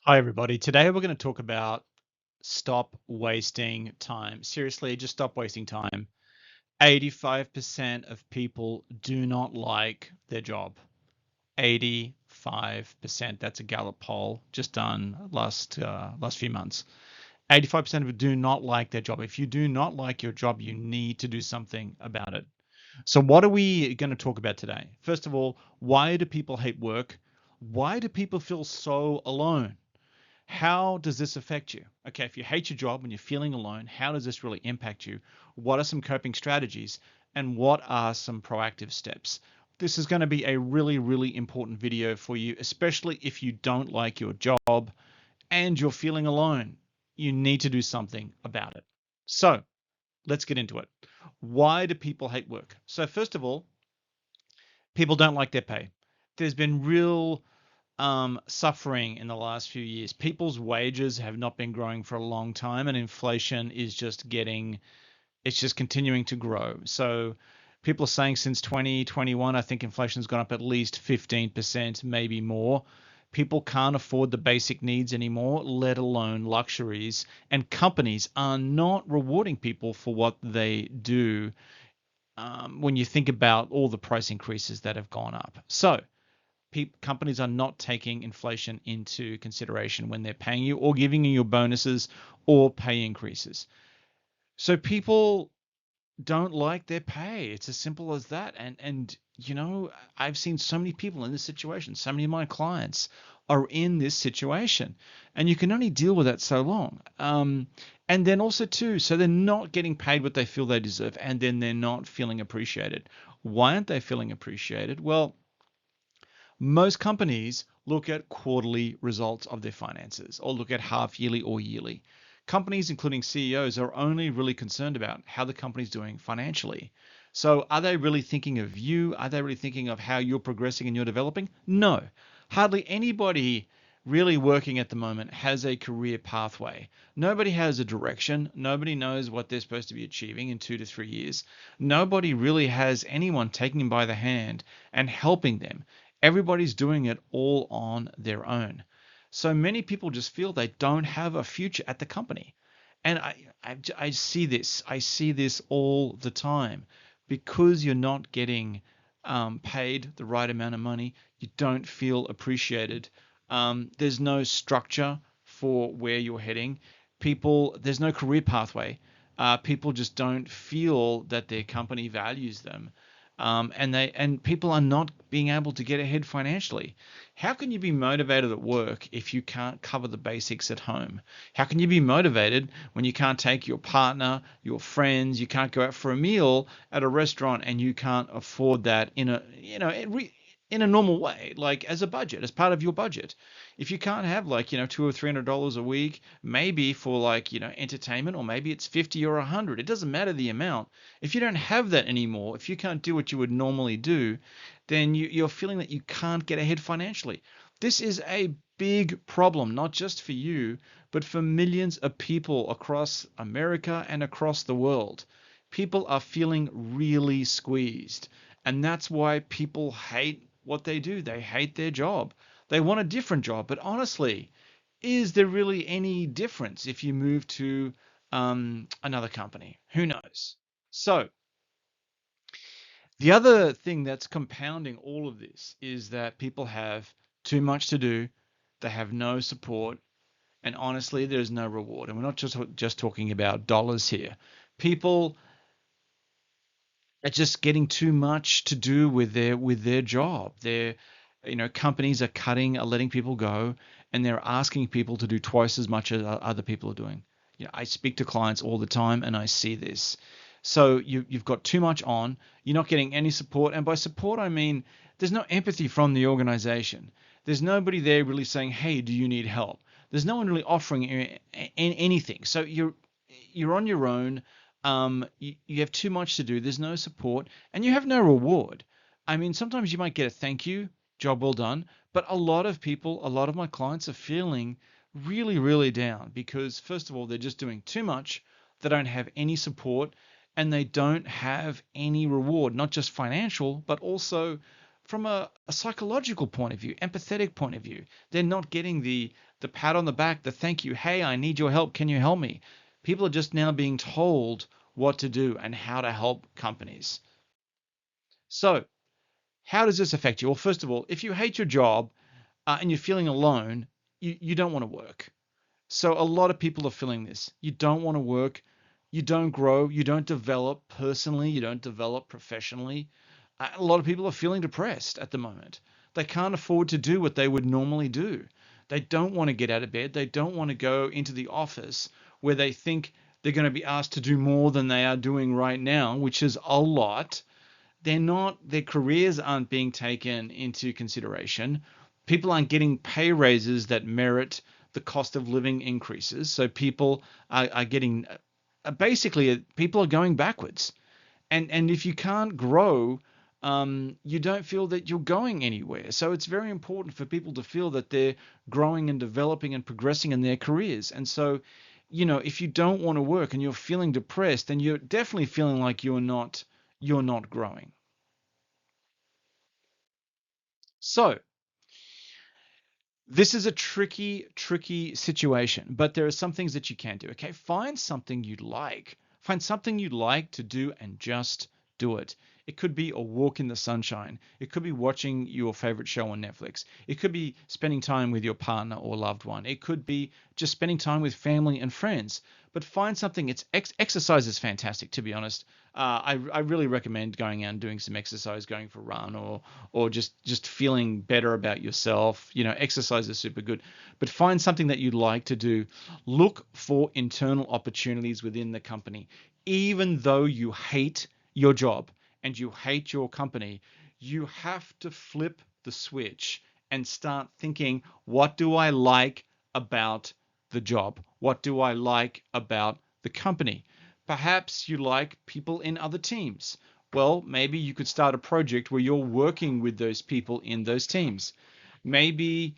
Hi, everybody. Today we're going to talk about stop wasting time. Seriously, just stop wasting time. 85% of people do not like their job. 85%. That's a Gallup poll just done last few months. 85% of people do not like their job. If you do not like your job, you need to do something about it. So, what are we going to talk about today? First of all, why do people hate work? Why do people feel so alone? How does this affect you? Okay, if you hate your job and you're feeling alone, how does this really impact you? What are some coping strategies? And what are some proactive steps? This is going to be a really, really important video for you, especially if you don't like your job and you're feeling alone. You need to do something about it. So let's get into it. Why do people hate work? So, first of all, people don't like their pay. There's been real suffering in the last few years. People's wages have not been growing for a long time, and inflation is it's just continuing to grow. So people are saying since 2021, I think inflation's gone up at least 15%, maybe more. People can't afford the basic needs anymore, let alone luxuries. And companies are not rewarding people for what they do when you think about all the price increases that have gone up. So companies are not taking inflation into consideration when they're paying you or giving you your bonuses or pay increases. So people don't like their pay. It's as simple as that. And I've seen so many people in this situation. So many of my clients are in this situation, and you can only deal with that so long. And then also too, so they're not getting paid what they feel they deserve, and then they're not feeling appreciated. Why aren't they feeling appreciated? Well, most companies look at quarterly results of their finances or look at half yearly or yearly. Companies, including CEOs, are only really concerned about how the company's doing financially. So, are they really thinking of you? Are they really thinking of how you're progressing and you're developing? No. Hardly anybody really working at the moment has a career pathway. Nobody has a direction. Nobody knows what they're supposed to be achieving in 2 to 3 years. Nobody really has anyone taking them by the hand and helping them. Everybody's doing it all on their own. So many people just feel they don't have a future at the company. And I see this. I see this all the time. Because you're not getting paid the right amount of money, you don't feel appreciated. There's no structure for where you're heading. There's no career pathway. People just don't feel that their company values them. And people are not being able to get ahead financially. How can you be motivated at work if you can't cover the basics at home? How can you be motivated when you can't take your partner, your friends, you can't go out for a meal at a restaurant and you can't afford that in a normal way, like as a budget, as part of your budget? If you can't have like, $200 or $300 a week, maybe for like, entertainment, or maybe it's 50 or 100, it doesn't matter the amount. If you don't have that anymore, if you can't do what you would normally do, then you're feeling that you can't get ahead financially. This is a big problem, not just for you, but for millions of people across America and across the world. People are feeling really squeezed. And that's why people hate what they do. They hate their job. They want a different job. But honestly, is there really any difference if you move to another company? Who knows? So, the other thing that's compounding all of this is that people have too much to do, they have no support, and honestly, there's no reward. And we're not just talking about dollars here. People are just getting too much to do with their job. Companies are letting people go, and they're asking people to do twice as much as other people are doing. I speak to clients all the time, and I see this. So you've got too much on. You're not getting any support, and by support I mean there's no empathy from the organization. There's nobody there really saying, "Hey, do you need help?" There's no one really offering anything. So you're on your own. You have too much to do. There's no support, and you have no reward. I mean, sometimes you might get a thank you, job well done, but a lot of people, a lot of my clients are feeling really, really down because, first of all, they're just doing too much. They don't have any support, and they don't have any reward, not just financial, but also a psychological point of view, empathetic point of view. They're not getting the pat on the back, the thank you, hey, I need your help, can you help me? People are just now being told what to do and how to help companies. So, how does this affect you? Well, first of all, if you hate your job and you're feeling alone, you don't want to work. So a lot of people are feeling this. You don't want to work, you don't grow, you don't develop personally, you don't develop professionally. A lot of people are feeling depressed at the moment. They can't afford to do what they would normally do. They don't want to get out of bed. They don't want to go into the office where they think they're going to be asked to do more than they are doing right now, which is a lot. They're not, their careers aren't being taken into consideration. People aren't getting pay raises that merit the cost of living increases. So people are getting basically people are going backwards. And if you can't grow, you don't feel that you're going anywhere. So it's very important for people to feel that they're growing and developing and progressing in their careers. And so, if you don't want to work and you're feeling depressed, then you're definitely feeling like you're not growing. So this is a tricky, tricky situation, but there are some things that you can do. Okay, find something you'd like. Find something you'd like to do and just do it. It could be a walk in the sunshine. It could be watching your favorite show on Netflix. It could be spending time with your partner or loved one. It could be just spending time with family and friends. But find something. Exercise is fantastic, to be honest. I really recommend going out and doing some exercise, going for a run, or just feeling better about yourself. Exercise is super good. But find something that you'd like to do. Look for internal opportunities within the company. Even though you hate your job and you hate your company, you have to flip the switch and start thinking, what do I like about the job? What do I like about the company? Perhaps you like people in other teams. Well, maybe you could start a project where you're working with those people in those teams. Maybe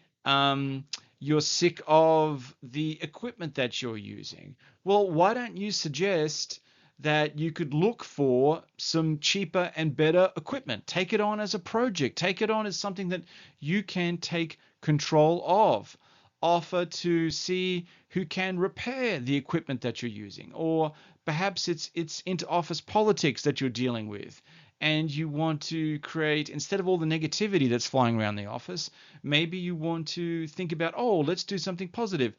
you're sick of the equipment that you're using. Well, why don't you suggest that you could look for some cheaper and better equipment? Take it on as a project, take it on as something that you can take control of. Offer to see who can repair the equipment that you're using, or perhaps it's into office politics that you're dealing with, and you want to create, instead of all the negativity that's flying around the office, maybe you want to think about, oh, let's do something positive.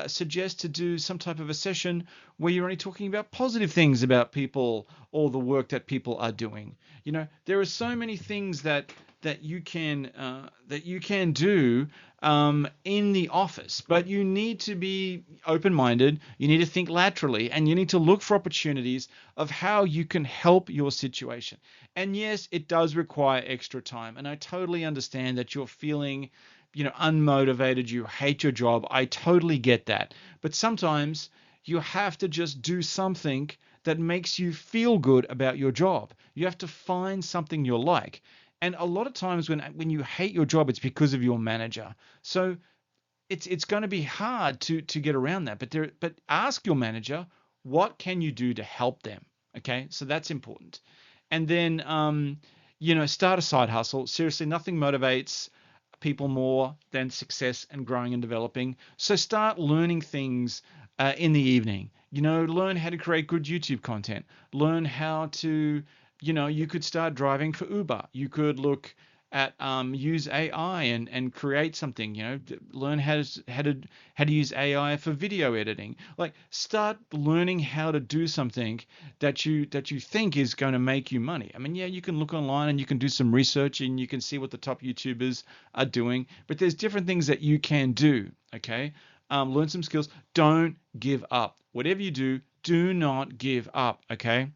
Suggest to do some type of a session where you're only talking about positive things about people or the work that people are doing. There are so many things that you can do in the office, but you need to be open-minded. You need to think laterally, and you need to look for opportunities of how you can help your situation. And yes, it does require extra time, and I totally understand that you're feeling, unmotivated. You hate your job. I totally get that, but sometimes you have to just do something that makes you feel good about your job. You have to find something you like. And a lot of times when you hate your job, it's because of your manager. So it's going to be hard to get around that. But ask your manager, what can you do to help them? Okay, so that's important. And then start a side hustle. Seriously, nothing motivates people more than success and growing and developing. So start learning things in the evening. Learn how to create good YouTube content. Learn how to, you could start driving for Uber. You could look at use AI and create something. Learn how to use AI for video editing. Like, start learning how to do something that you think is going to make you money. I mean, yeah, you can look online and you can do some research and you can see what the top YouTubers are doing, but there's different things that you can do. Okay, learn some skills. Don't give up. Whatever you do, do not give up. Okay.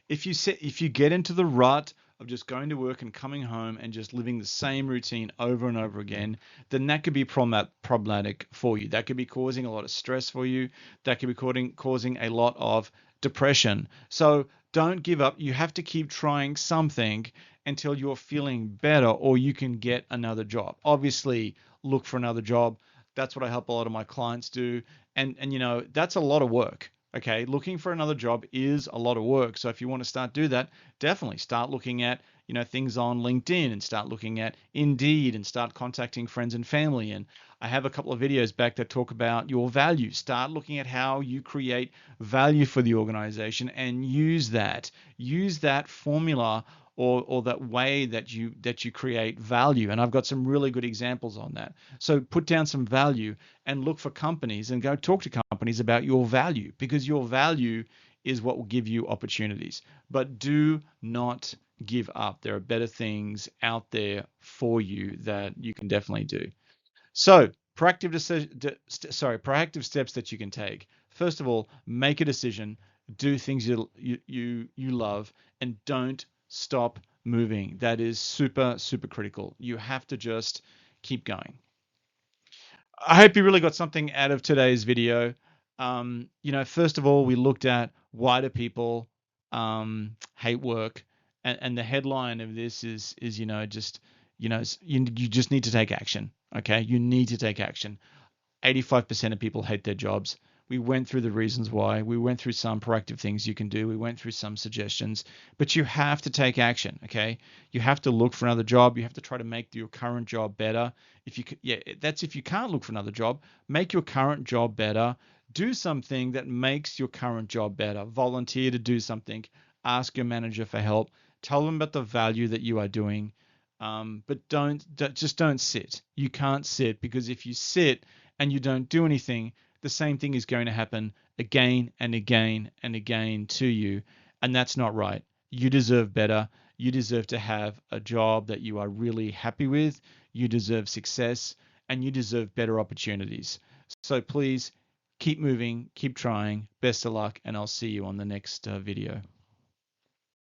If you get into the rut of just going to work and coming home and just living the same routine over and over again, then that could be problematic for you. That could be causing a lot of stress for you. That could be causing a lot of depression. So don't give up. You have to keep trying something until you're feeling better or you can get another job. Obviously, look for another job. That's what I help a lot of my clients do. And that's a lot of work. Okay, looking for another job is a lot of work. So if you want to start do that, definitely start looking at, things on LinkedIn, and start looking at Indeed, and start contacting friends and family. And I have a couple of videos back that talk about your value. Start looking at how you create value for the organization and use that formula, or that way that you create value. And I've got some really good examples on that. So put down some value and look for companies and go talk to companies about your value, because your value is what will give you opportunities. But do not give up. There are better things out there for you that you can definitely do. So, proactive steps that you can take. First of all, make a decision, do things you love, and don't stop moving. That is super super critical. You have to just keep going. I hope you really got something out of today's video. First of all, we looked at why do people hate work, and the headline of this is just you just need to take action. Okay, you need to take action. 85% of people hate their jobs. We went through the reasons why. We went through some proactive things you can do. We went through some suggestions, but you have to take action. Okay, you have to look for another job. You have to try to make your current job better. That's if you can't look for another job, make your current job better. Do something that makes your current job better. Volunteer to do something. Ask your manager for help. Tell them about the value that you are doing. But just don't sit. You can't sit, because if you sit and you don't do anything, the same thing is going to happen again and again and again to you. And that's not right. You deserve better. You deserve to have a job that you are really happy with. You deserve success, and you deserve better opportunities. So please keep moving, keep trying. Best of luck, and I'll see you on the next video.